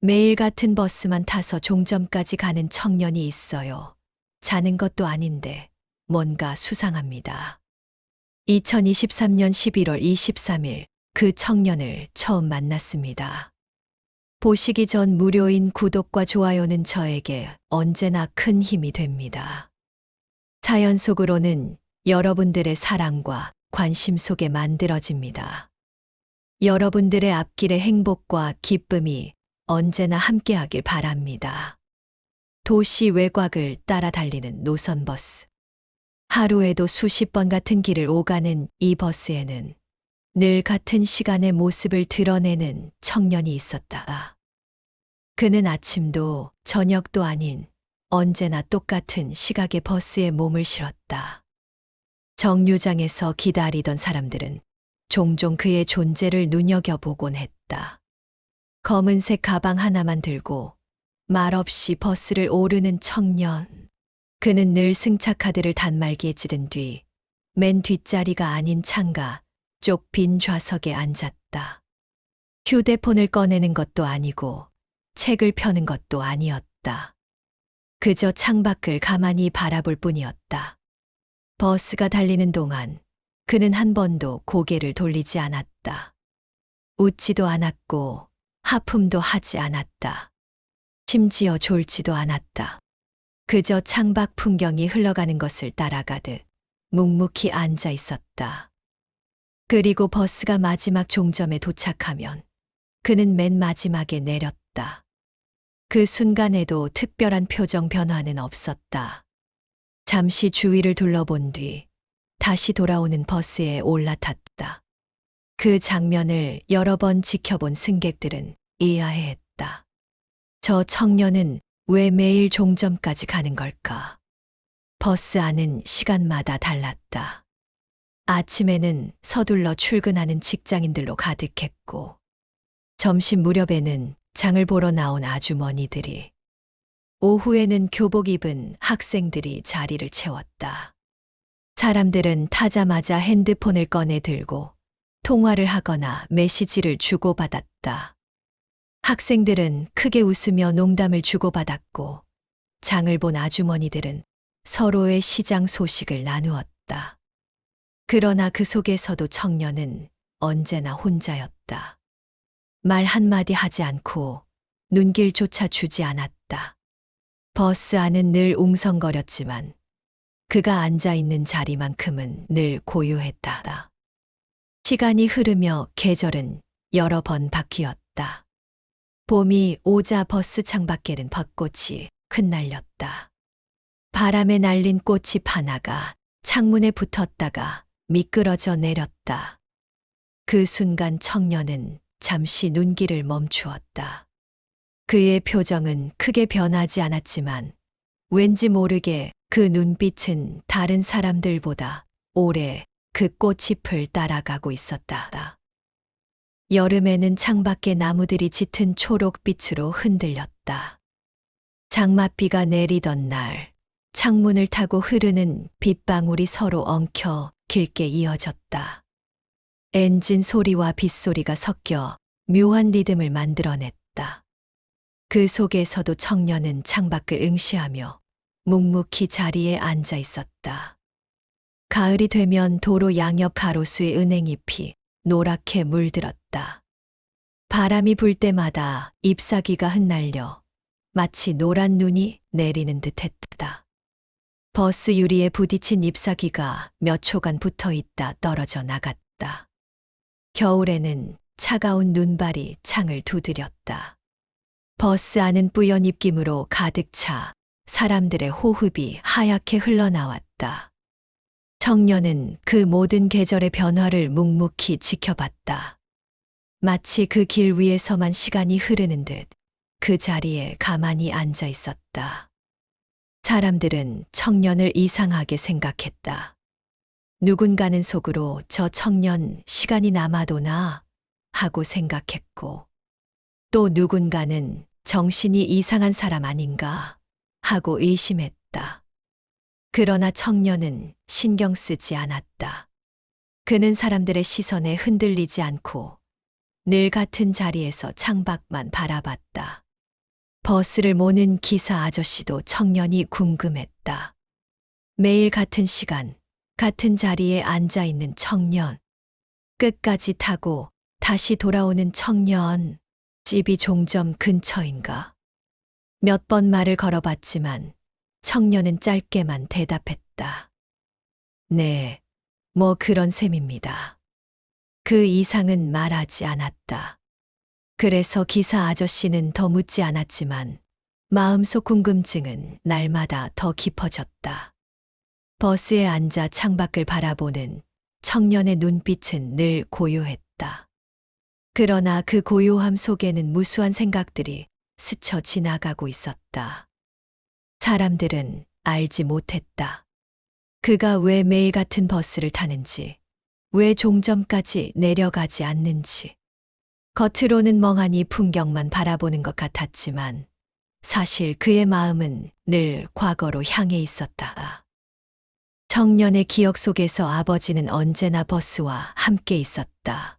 매일 같은 버스만 타서 종점까지 가는 청년이 있어요. 자는 것도 아닌데 뭔가 수상합니다. 2023년 11월 23일 그 청년을 처음 만났습니다. 보시기 전 무료인 구독과 좋아요는 저에게 언제나 큰 힘이 됩니다. 사연 속으로는 여러분들의 사랑과 관심 속에 만들어집니다. 여러분들의 앞길의 행복과 기쁨이 언제나 함께하길 바랍니다. 도시 외곽을 따라 달리는 노선버스. 하루에도 수십 번 같은 길을 오가는 이 버스에는 늘 같은 시간의 모습을 드러내는 청년이 있었다. 그는 아침도 저녁도 아닌 언제나 똑같은 시각의 버스에 몸을 실었다. 정류장에서 기다리던 사람들은 종종 그의 존재를 눈여겨보곤 했다. 검은색 가방 하나만 들고 말없이 버스를 오르는 청년. 그는 늘 승차 카드를 단말기에 찌든 뒤 맨 뒷자리가 아닌 창가 쪽 빈 좌석에 앉았다. 휴대폰을 꺼내는 것도 아니고 책을 펴는 것도 아니었다. 그저 창밖을 가만히 바라볼 뿐이었다. 버스가 달리는 동안 그는 한 번도 고개를 돌리지 않았다. 웃지도 않았고 하품도 하지 않았다. 심지어 졸지도 않았다. 그저 창밖 풍경이 흘러가는 것을 따라가듯 묵묵히 앉아 있었다. 그리고 버스가 마지막 종점에 도착하면 그는 맨 마지막에 내렸다. 그 순간에도 특별한 표정 변화는 없었다. 잠시 주위를 둘러본 뒤 다시 돌아오는 버스에 올라탔다. 그 장면을 여러 번 지켜본 승객들은 의아해했다. 저 청년은 왜 매일 종점까지 가는 걸까? 버스 안은 시간마다 달랐다. 아침에는 서둘러 출근하는 직장인들로 가득했고, 점심 무렵에는 장을 보러 나온 아주머니들이, 오후에는 교복 입은 학생들이 자리를 채웠다. 사람들은 타자마자 핸드폰을 꺼내 들고 통화를 하거나 메시지를 주고받았다. 학생들은 크게 웃으며 농담을 주고받았고, 장을 본 아주머니들은 서로의 시장 소식을 나누었다. 그러나 그 속에서도 청년은 언제나 혼자였다. 말 한마디 하지 않고 눈길조차 주지 않았다. 버스 안은 늘 웅성거렸지만 그가 앉아 있는 자리만큼은 늘 고요했다. 시간이 흐르며 계절은 여러 번 바뀌었다. 봄이 오자 버스 창밖에는 벚꽃이 흩날렸다. 바람에 날린 꽃잎 하나가 창문에 붙었다가 미끄러져 내렸다. 그 순간 청년은 잠시 눈길을 멈추었다. 그의 표정은 크게 변하지 않았지만 왠지 모르게 그 눈빛은 다른 사람들보다 오래 그 꽃잎을 따라가고 있었다. 여름에는 창밖의 나무들이 짙은 초록빛으로 흔들렸다. 장맛비가 내리던 날, 창문을 타고 흐르는 빗방울이 서로 엉켜 길게 이어졌다. 엔진 소리와 빗소리가 섞여 묘한 리듬을 만들어냈다. 그 속에서도 청년은 창밖을 응시하며 묵묵히 자리에 앉아 있었다. 가을이 되면 도로 양옆 가로수의 은행잎이 노랗게 물들었다. 바람이 불 때마다 잎사귀가 흩날려 마치 노란 눈이 내리는 듯했다. 버스 유리에 부딪힌 잎사귀가 몇 초간 붙어 있다 떨어져 나갔다. 겨울에는 차가운 눈발이 창을 두드렸다. 버스 안은 뿌연 입김으로 가득 차 사람들의 호흡이 하얗게 흘러나왔다. 청년은 그 모든 계절의 변화를 묵묵히 지켜봤다. 마치 그 길 위에서만 시간이 흐르는 듯 그 자리에 가만히 앉아 있었다. 사람들은 청년을 이상하게 생각했다. 누군가는 속으로 저 청년 시간이 남아도나 하고 생각했고, 또 누군가는 정신이 이상한 사람 아닌가 하고 의심했다. 그러나 청년은 신경 쓰지 않았다. 그는 사람들의 시선에 흔들리지 않고 늘 같은 자리에서 창밖만 바라봤다. 버스를 모는 기사 아저씨도 청년이 궁금했다. 매일 같은 시간, 같은 자리에 앉아 있는 청년. 끝까지 타고 다시 돌아오는 청년. 집이 종점 근처인가? 몇 번 말을 걸어봤지만 청년은 짧게만 대답했다. 네, 뭐 그런 셈입니다. 그 이상은 말하지 않았다. 그래서 기사 아저씨는 더 묻지 않았지만 마음속 궁금증은 날마다 더 깊어졌다. 버스에 앉아 창밖을 바라보는 청년의 눈빛은 늘 고요했다. 그러나 그 고요함 속에는 무수한 생각들이 스쳐 지나가고 있었다. 사람들은 알지 못했다. 그가 왜 매일 같은 버스를 타는지, 왜 종점까지 내려가지 않는지. 겉으로는 멍하니 풍경만 바라보는 것 같았지만 사실 그의 마음은 늘 과거로 향해 있었다. 청년의 기억 속에서 아버지는 언제나 버스와 함께 있었다.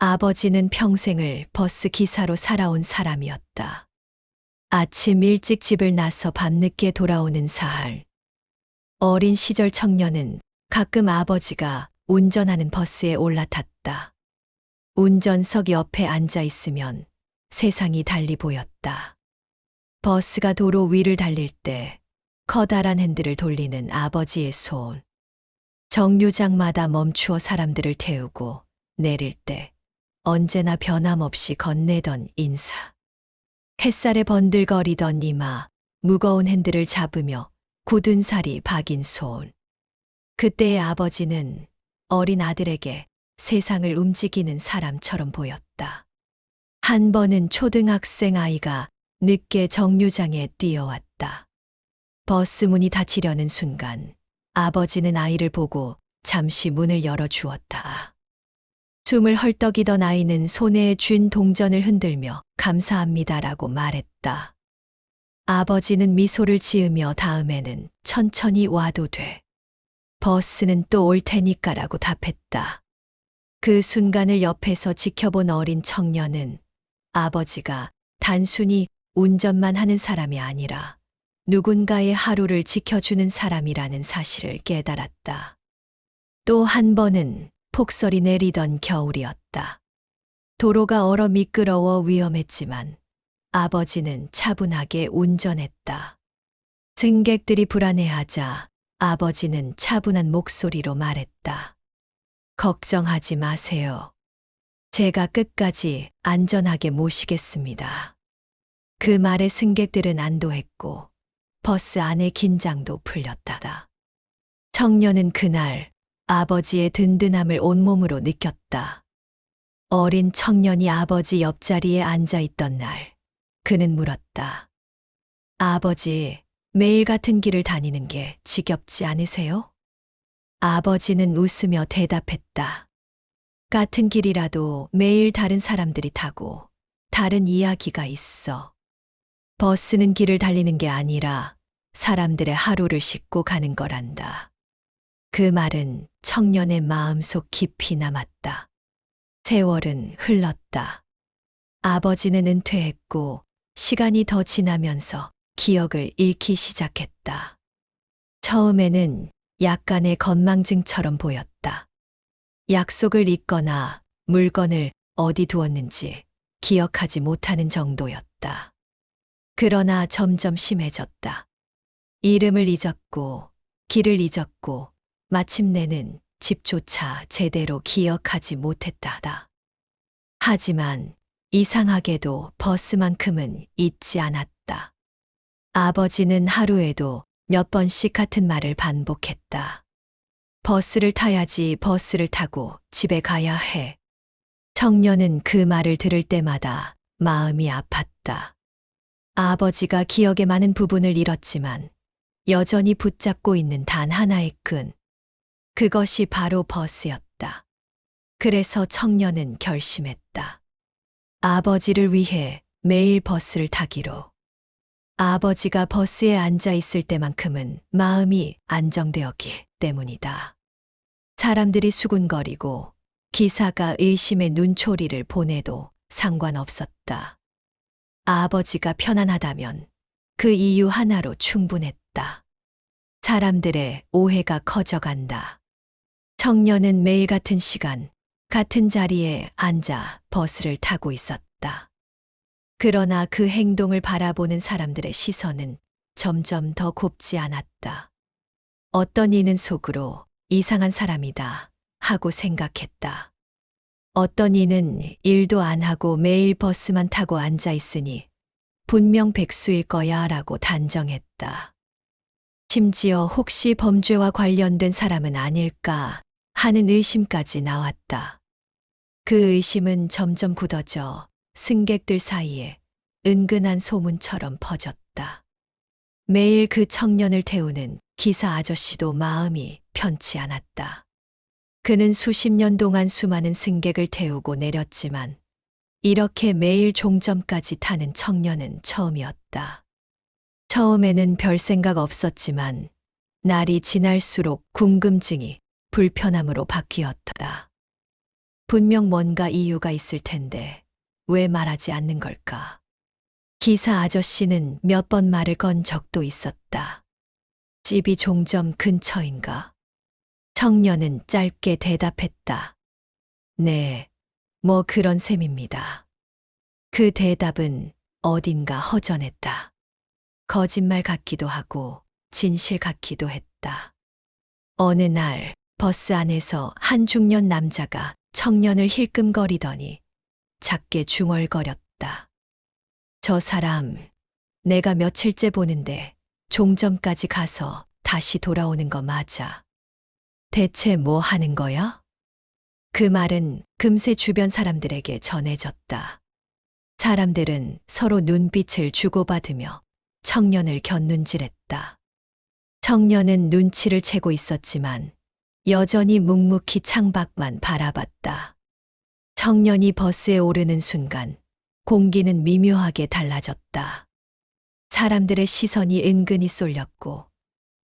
아버지는 평생을 버스 기사로 살아온 사람이었다. 아침 일찍 집을 나서 밤늦게 돌아오는 사할. 어린 시절 청년은 가끔 아버지가 운전하는 버스에 올라탔다. 운전석 옆에 앉아 있으면 세상이 달리 보였다. 버스가 도로 위를 달릴 때 커다란 핸들을 돌리는 아버지의 손. 정류장마다 멈추어 사람들을 태우고 내릴 때 언제나 변함없이 건네던 인사. 햇살에 번들거리던 이마, 무거운 핸들을 잡으며 굳은 살이 박인 손. 그때의 아버지는 어린 아들에게 세상을 움직이는 사람처럼 보였다. 한 번은 초등학생 아이가 늦게 정류장에 뛰어왔다. 버스 문이 닫히려는 순간 아버지는 아이를 보고 잠시 문을 열어주었다. 숨을 헐떡이던 아이는 손에 쥔 동전을 흔들며 감사합니다라고 말했다. 아버지는 미소를 지으며 다음에는 천천히 와도 돼. 버스는 또 올 테니까라고 답했다. 그 순간을 옆에서 지켜본 어린 청년은 아버지가 단순히 운전만 하는 사람이 아니라 누군가의 하루를 지켜주는 사람이라는 사실을 깨달았다. 또 한 번은 폭설이 내리던 겨울이었다. 도로가 얼어 미끄러워 위험했지만 아버지는 차분하게 운전했다. 승객들이 불안해하자 아버지는 차분한 목소리로 말했다. 걱정하지 마세요. 제가 끝까지 안전하게 모시겠습니다. 그 말에 승객들은 안도했고 버스 안의 긴장도 풀렸다. 청년은 그날 아버지의 든든함을 온몸으로 느꼈다. 어린 청년이 아버지 옆자리에 앉아 있던 날, 그는 물었다. 아버지, 매일 같은 길을 다니는 게 지겹지 않으세요? 아버지는 웃으며 대답했다. 같은 길이라도 매일 다른 사람들이 타고 다른 이야기가 있어. 버스는 길을 달리는 게 아니라 사람들의 하루를 싣고 가는 거란다. 그 말은 청년의 마음속 깊이 남았다. 세월은 흘렀다. 아버지는 은퇴했고 시간이 더 지나면서 기억을 잃기 시작했다. 처음에는 약간의 건망증처럼 보였다. 약속을 잊거나 물건을 어디 두었는지 기억하지 못하는 정도였다. 그러나 점점 심해졌다. 이름을 잊었고 길을 잊었고 마침내는 집조차 제대로 기억하지 못했다. 하지만 이상하게도 버스만큼은 잊지 않았다. 아버지는 하루에도 몇 번씩 같은 말을 반복했다. 버스를 타야지, 버스를 타고 집에 가야 해. 청년은 그 말을 들을 때마다 마음이 아팠다. 아버지가 기억의 많은 부분을 잃었지만 여전히 붙잡고 있는 단 하나의 끈. 그것이 바로 버스였다. 그래서 청년은 결심했다. 아버지를 위해 매일 버스를 타기로. 아버지가 버스에 앉아 있을 때만큼은 마음이 안정되었기 때문이다. 사람들이 수군거리고 기사가 의심의 눈초리를 보내도 상관없었다. 아버지가 편안하다면 그 이유 하나로 충분했다. 사람들의 오해가 커져간다. 청년은 매일 같은 시간, 같은 자리에 앉아 버스를 타고 있었다. 그러나 그 행동을 바라보는 사람들의 시선은 점점 더 곱지 않았다. 어떤 이는 속으로 이상한 사람이다 하고 생각했다. 어떤 이는 일도 안 하고 매일 버스만 타고 앉아 있으니 분명 백수일 거야 라고 단정했다. 심지어 혹시 범죄와 관련된 사람은 아닐까 하는 의심까지 나왔다. 그 의심은 점점 굳어져 승객들 사이에 은근한 소문처럼 퍼졌다. 매일 그 청년을 태우는 기사 아저씨도 마음이 편치 않았다. 그는 수십 년 동안 수많은 승객을 태우고 내렸지만 이렇게 매일 종점까지 타는 청년은 처음이었다. 처음에는 별 생각 없었지만 날이 지날수록 궁금증이 불편함으로 바뀌었다. 분명 뭔가 이유가 있을 텐데 왜 말하지 않는 걸까? 기사 아저씨는 몇 번 말을 건 적도 있었다. 집이 종점 근처인가? 청년은 짧게 대답했다. 네, 뭐 그런 셈입니다. 그 대답은 어딘가 허전했다. 거짓말 같기도 하고 진실 같기도 했다. 어느 날 버스 안에서 한 중년 남자가 청년을 힐끔거리더니 작게 중얼거렸다. 저 사람, 내가 며칠째 보는데 종점까지 가서 다시 돌아오는 거 맞아. 대체 뭐 하는 거야? 그 말은 금세 주변 사람들에게 전해졌다. 사람들은 서로 눈빛을 주고받으며 청년을 곁눈질했다. 청년은 눈치를 채고 있었지만 여전히 묵묵히 창밖만 바라봤다. 청년이 버스에 오르는 순간 공기는 미묘하게 달라졌다. 사람들의 시선이 은근히 쏠렸고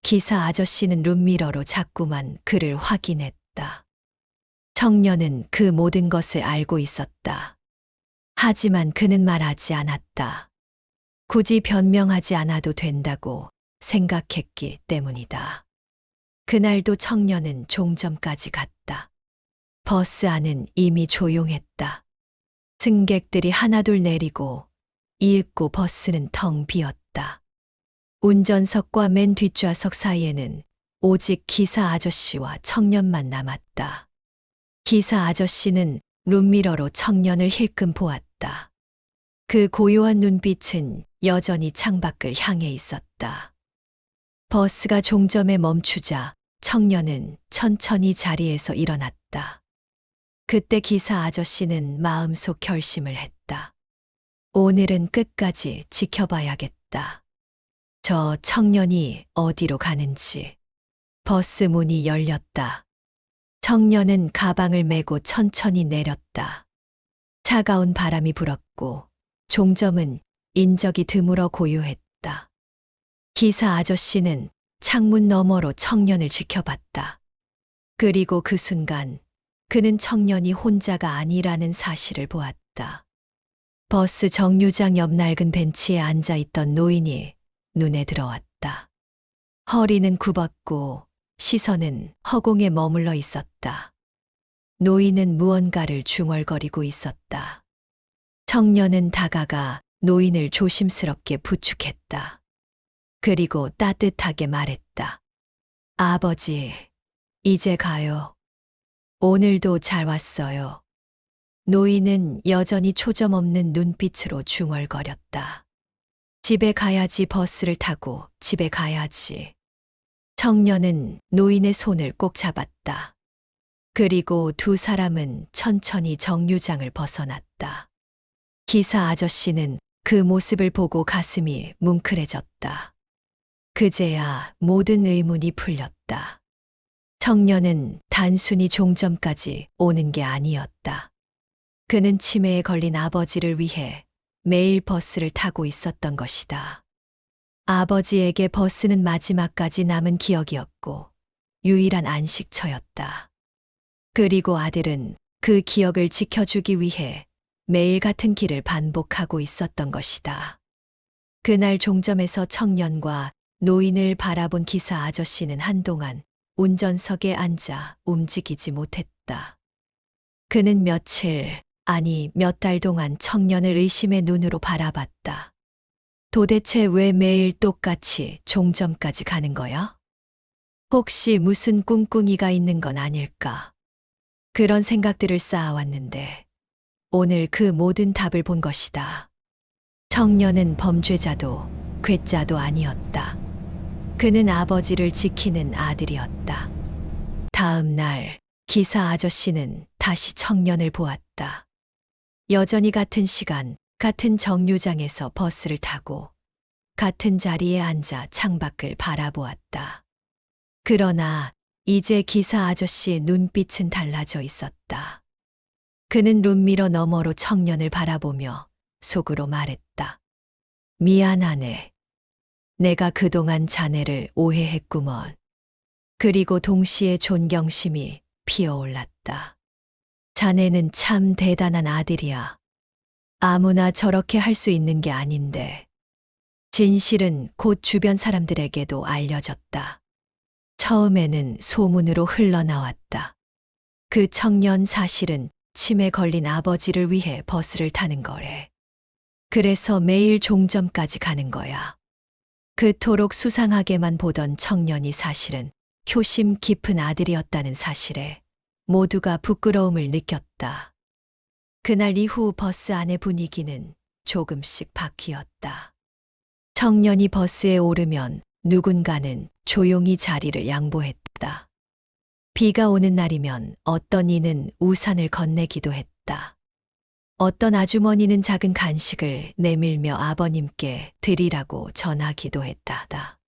기사 아저씨는 룸미러로 자꾸만 그를 확인했다. 청년은 그 모든 것을 알고 있었다. 하지만 그는 말하지 않았다. 굳이 변명하지 않아도 된다고 생각했기 때문이다. 그날도 청년은 종점까지 갔다. 버스 안은 이미 조용했다. 승객들이 하나둘 내리고 이윽고 버스는 텅 비었다. 운전석과 맨 뒷좌석 사이에는 오직 기사 아저씨와 청년만 남았다. 기사 아저씨는 룸미러로 청년을 힐끔 보았다. 그 고요한 눈빛은 여전히 창밖을 향해 있었다. 버스가 종점에 멈추자 청년은 천천히 자리에서 일어났다. 그때 기사 아저씨는 마음속 결심을 했다. 오늘은 끝까지 지켜봐야겠다. 저 청년이 어디로 가는지. 버스 문이 열렸다. 청년은 가방을 메고 천천히 내렸다. 차가운 바람이 불었고 종점은 인적이 드물어 고요했다. 기사 아저씨는 창문 너머로 청년을 지켜봤다. 그리고 그 순간 그는 청년이 혼자가 아니라는 사실을 보았다. 버스 정류장 옆 낡은 벤치에 앉아 있던 노인이 눈에 들어왔다. 허리는 굽었고 시선은 허공에 머물러 있었다. 노인은 무언가를 중얼거리고 있었다. 청년은 다가가 노인을 조심스럽게 부축했다. 그리고 따뜻하게 말했다. 아버지, 이제 가요. 오늘도 잘 왔어요. 노인은 여전히 초점 없는 눈빛으로 중얼거렸다. 집에 가야지, 버스를 타고 집에 가야지. 청년은 노인의 손을 꼭 잡았다. 그리고 두 사람은 천천히 정류장을 벗어났다. 기사 아저씨는 그 모습을 보고 가슴이 뭉클해졌다. 그제야 모든 의문이 풀렸다. 청년은 단순히 종점까지 오는 게 아니었다. 그는 치매에 걸린 아버지를 위해 매일 버스를 타고 있었던 것이다. 아버지에게 버스는 마지막까지 남은 기억이었고 유일한 안식처였다. 그리고 아들은 그 기억을 지켜주기 위해 매일 같은 길을 반복하고 있었던 것이다. 그날 종점에서 청년과 노인을 바라본 기사 아저씨는 한동안 운전석에 앉아 움직이지 못했다. 그는 며칠, 아니 몇 달 동안 청년을 의심의 눈으로 바라봤다. 도대체 왜 매일 똑같이 종점까지 가는 거야? 혹시 무슨 꿍꿍이가 있는 건 아닐까? 그런 생각들을 쌓아왔는데 오늘 그 모든 답을 본 것이다. 청년은 범죄자도 괴짜도 아니었다. 그는 아버지를 지키는 아들이었다. 다음 날 기사 아저씨는 다시 청년을 보았다. 여전히 같은 시간, 같은 정류장에서 버스를 타고 같은 자리에 앉아 창밖을 바라보았다. 그러나 이제 기사 아저씨의 눈빛은 달라져 있었다. 그는 룸미러 너머로 청년을 바라보며 속으로 말했다. 미안하네. 내가 그동안 자네를 오해했구먼. 그리고 동시에 존경심이 피어올랐다. 자네는 참 대단한 아들이야. 아무나 저렇게 할 수 있는 게 아닌데. 진실은 곧 주변 사람들에게도 알려졌다. 처음에는 소문으로 흘러나왔다. 그 청년 사실은 치매 걸린 아버지를 위해 버스를 타는 거래. 그래서 매일 종점까지 가는 거야. 그토록 수상하게만 보던 청년이 사실은 효심 깊은 아들이었다는 사실에 모두가 부끄러움을 느꼈다. 그날 이후 버스 안의 분위기는 조금씩 바뀌었다. 청년이 버스에 오르면 누군가는 조용히 자리를 양보했다. 비가 오는 날이면 어떤 이는 우산을 건네기도 했다. 어떤 아주머니는 작은 간식을 내밀며 아버님께 드리라고 전하기도 했다.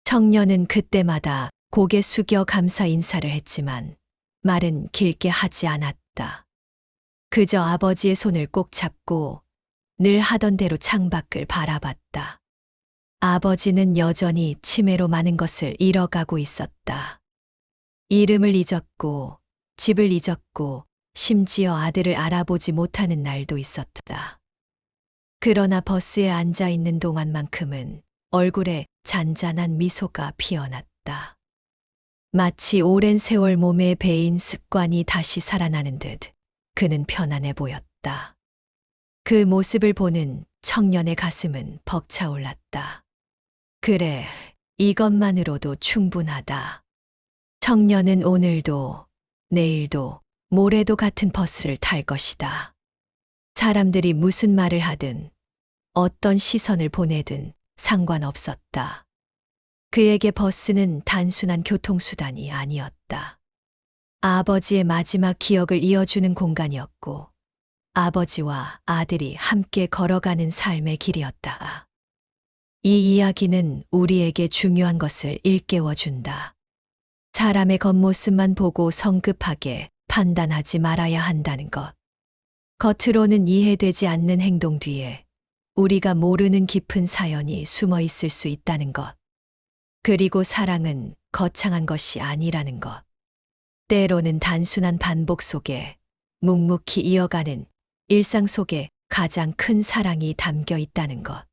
청년은 그때마다 고개 숙여 감사 인사를 했지만 말은 길게 하지 않았다. 그저 아버지의 손을 꼭 잡고 늘 하던 대로 창밖을 바라봤다. 아버지는 여전히 치매로 많은 것을 잃어가고 있었다. 이름을 잊었고, 집을 잊었고, 심지어 아들을 알아보지 못하는 날도 있었다. 그러나 버스에 앉아 있는 동안만큼은 얼굴에 잔잔한 미소가 피어났다. 마치 오랜 세월 몸에 배인 습관이 다시 살아나는 듯 그는 편안해 보였다. 그 모습을 보는 청년의 가슴은 벅차올랐다. 그래, 이것만으로도 충분하다. 청년은 오늘도, 내일도, 모레도 같은 버스를 탈 것이다. 사람들이 무슨 말을 하든, 어떤 시선을 보내든 상관없었다. 그에게 버스는 단순한 교통수단이 아니었다. 아버지의 마지막 기억을 이어주는 공간이었고, 아버지와 아들이 함께 걸어가는 삶의 길이었다. 이 이야기는 우리에게 중요한 것을 일깨워준다. 사람의 겉모습만 보고 성급하게 판단하지 말아야 한다는 것. 겉으로는 이해되지 않는 행동 뒤에 우리가 모르는 깊은 사연이 숨어 있을 수 있다는 것. 그리고 사랑은 거창한 것이 아니라는 것. 때로는 단순한 반복 속에 묵묵히 이어가는 일상 속에 가장 큰 사랑이 담겨 있다는 것.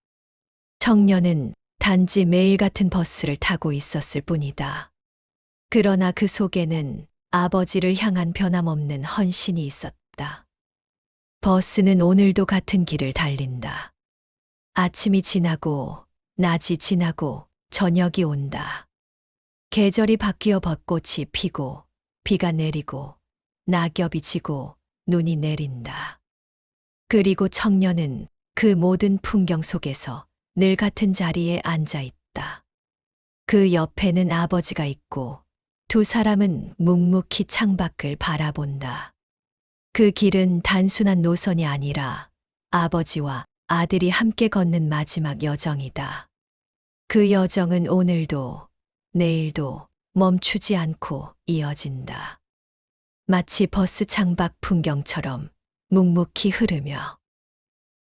청년은 단지 매일 같은 버스를 타고 있었을 뿐이다. 그러나 그 속에는 아버지를 향한 변함없는 헌신이 있었다. 버스는 오늘도 같은 길을 달린다. 아침이 지나고, 낮이 지나고, 저녁이 온다. 계절이 바뀌어 벚꽃이 피고, 비가 내리고, 낙엽이 지고, 눈이 내린다. 그리고 청년은 그 모든 풍경 속에서 늘 같은 자리에 앉아 있다. 그 옆에는 아버지가 있고, 두 사람은 묵묵히 창밖을 바라본다. 그 길은 단순한 노선이 아니라 아버지와 아들이 함께 걷는 마지막 여정이다. 그 여정은 오늘도, 내일도 멈추지 않고 이어진다. 마치 버스 창밖 풍경처럼 묵묵히 흐르며